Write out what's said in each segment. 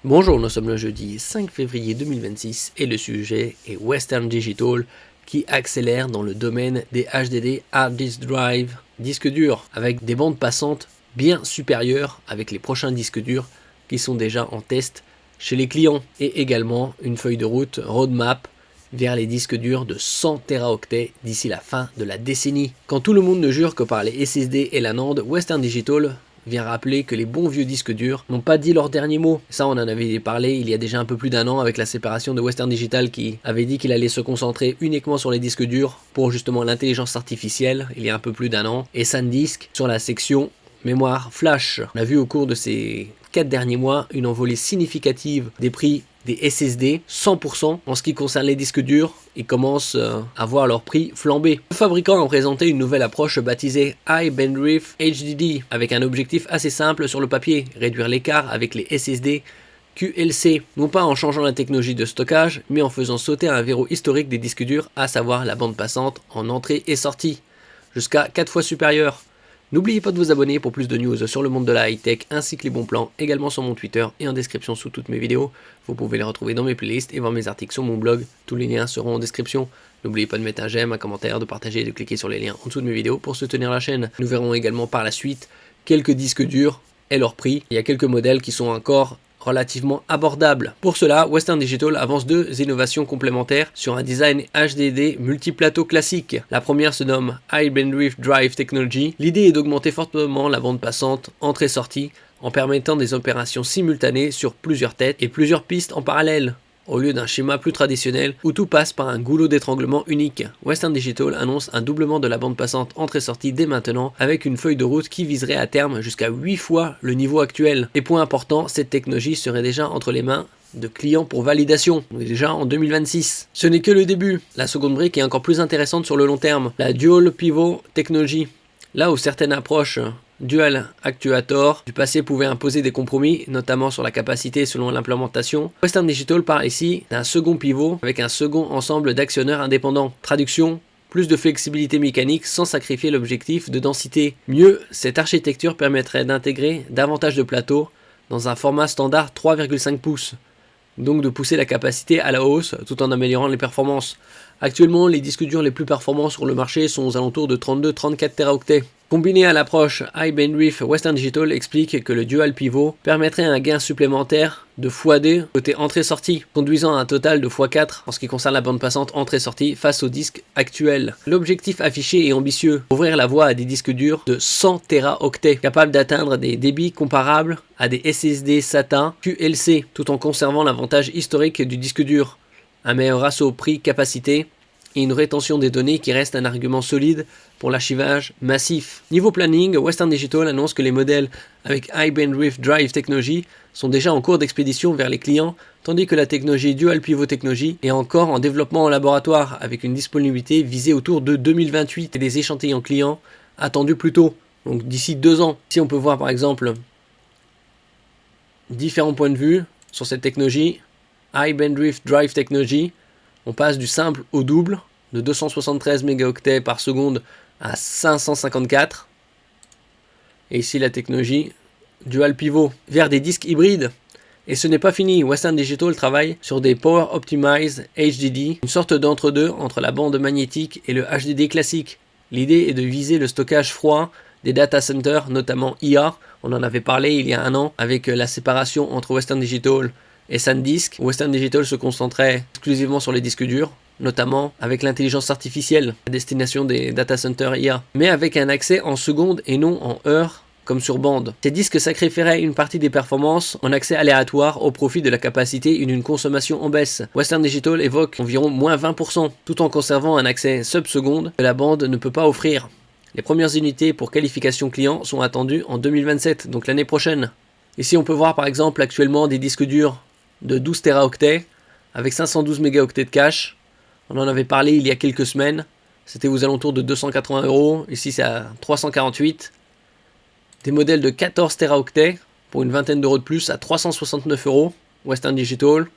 Bonjour, nous sommes le jeudi 5 février 2026 et le sujet est Western Digital qui accélère dans le domaine des HDD Hard Disk Drive disques durs avec des bandes passantes bien supérieures avec les prochains disques durs qui sont déjà en test chez les clients et également une feuille de route roadmap vers les disques durs de 100 Teraoctets d'ici la fin de la décennie. Quand tout le monde ne jure que par les SSD et la NAND, Western Digital vient rappeler que les bons vieux disques durs n'ont pas dit leur dernier mot. Ça, on en avait parlé il y a déjà un peu plus d'un an avec la séparation de Western Digital qui avait dit qu'il allait se concentrer uniquement sur les disques durs pour justement l'intelligence artificielle il y a un peu plus d'un an et SanDisk sur la section mémoire flash. On a vu au cours de ces 4 derniers mois une envolée significative des prix des SSD, 100% en ce qui concerne les disques durs, ils commencent à voir leur prix flamber. Le fabricant a présenté une nouvelle approche baptisée High Bandwidth HDD avec un objectif assez simple sur le papier, réduire l'écart avec les SSD QLC, non pas en changeant la technologie de stockage, mais en faisant sauter un verrou historique des disques durs, à savoir la bande passante en entrée et sortie, jusqu'à 4 fois supérieure. N'oubliez pas de vous abonner pour plus de news sur le monde de la high-tech ainsi que les bons plans, également sur mon Twitter et en description sous toutes mes vidéos. Vous pouvez les retrouver dans mes playlists et voir mes articles sur mon blog, tous les liens seront en description. N'oubliez pas de mettre un j'aime, un commentaire, de partager et de cliquer sur les liens en dessous de mes vidéos pour soutenir la chaîne. Nous verrons également par la suite quelques disques durs et leur prix. Il y a quelques modèles qui sont encore relativement abordable. Pour cela, Western Digital avance deux innovations complémentaires sur un design HDD multiplateau classique. La première se nomme High Bandwidth Drive Technology. L'idée est d'augmenter fortement la bande passante entrée-sortie en permettant des opérations simultanées sur plusieurs têtes et plusieurs pistes en parallèle, au lieu d'un schéma plus traditionnel où tout passe par un goulot d'étranglement unique. Western Digital annonce un doublement de la bande passante entrée-sortie dès maintenant avec une feuille de route qui viserait à terme jusqu'à 8 fois le niveau actuel. Et point important, cette technologie serait déjà entre les mains de clients pour validation. On est déjà en 2026. Ce n'est que le début. La seconde brique est encore plus intéressante sur le long terme. La Dual Pivot Technology. Là où certaines approches Dual Actuator du passé pouvaient imposer des compromis, notamment sur la capacité selon l'implémentation, Western Digital parle ici d'un second pivot avec un second ensemble d'actionneurs indépendants. Traduction, plus de flexibilité mécanique sans sacrifier l'objectif de densité. Mieux, cette architecture permettrait d'intégrer davantage de plateaux dans un format standard 3,5 pouces, donc de pousser la capacité à la hausse tout en améliorant les performances. Actuellement, les disques durs les plus performants sur le marché sont aux alentours de 32-34 Teraoctets. Combiné à l'approche High Bandwidth, Western Digital explique que le Dual Pivot permettrait un gain supplémentaire de x2 côté entrée-sortie, conduisant à un total de x4 en ce qui concerne la bande passante entrée-sortie face aux disques actuels. L'objectif affiché est ambitieux, ouvrir la voie à des disques durs de 100 Teraoctets, capables d'atteindre des débits comparables à des SSD SATA QLC, tout en conservant l'avantage historique du disque dur, un meilleur ratio prix-capacité et une rétention des données qui reste un argument solide pour l'archivage massif. Niveau planning, Western Digital annonce que les modèles avec High Bandwidth Drive Technology sont déjà en cours d'expédition vers les clients, tandis que la technologie Dual Pivot Technology est encore en développement en laboratoire avec une disponibilité visée autour de 2028 et des échantillons clients attendus plus tôt, donc d'ici 2 ans. Ici on peut voir par exemple différents points de vue sur cette technologie. High Bandwidth Drive Technology, on passe du simple au double, de 273 mégaoctets par seconde à 554. Et ici la technologie Dual Pivot vers des disques hybrides. Et ce n'est pas fini, Western Digital travaille sur des Power Optimized HDD, une sorte d'entre-deux entre la bande magnétique et le HDD classique. L'idée est de viser le stockage froid des data centers, notamment IA. On en avait parlé il y a un an avec la séparation entre Western Digital et SanDisk. Western Digital se concentrait exclusivement sur les disques durs, notamment avec l'intelligence artificielle à destination des data centers IA, mais avec un accès en secondes et non en heures comme sur bande. Ces disques sacrifieraient une partie des performances en accès aléatoire au profit de la capacité et d'une consommation en baisse. Western Digital évoque environ moins 20%, tout en conservant un accès sub-seconde que la bande ne peut pas offrir. Les premières unités pour qualification client sont attendues en 2027, donc l'année prochaine. Ici on peut voir par exemple actuellement des disques durs de 12 Teraoctets avec 512 mégaoctets de cache. On en avait parlé il y a quelques semaines. C'était aux alentours de 280 €. Ici c'est à 348. Des modèles de 14 Teraoctets pour une vingtaine d'euros de plus à 369 €. Western Digital.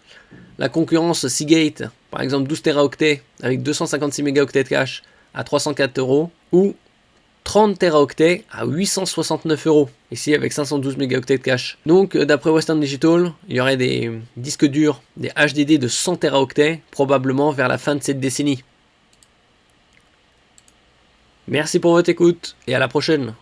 La concurrence Seagate, par exemple 12 Teraoctets avec 256 mégaoctets de cache à 304 €. Ou 30 Teraoctets à 869 €. Ici avec 512 mégaoctets de cache. Donc d'après Western Digital, il y aurait des disques durs, des HDD de 100 Teraoctets, probablement vers la fin de cette décennie. Merci pour votre écoute et à la prochaine.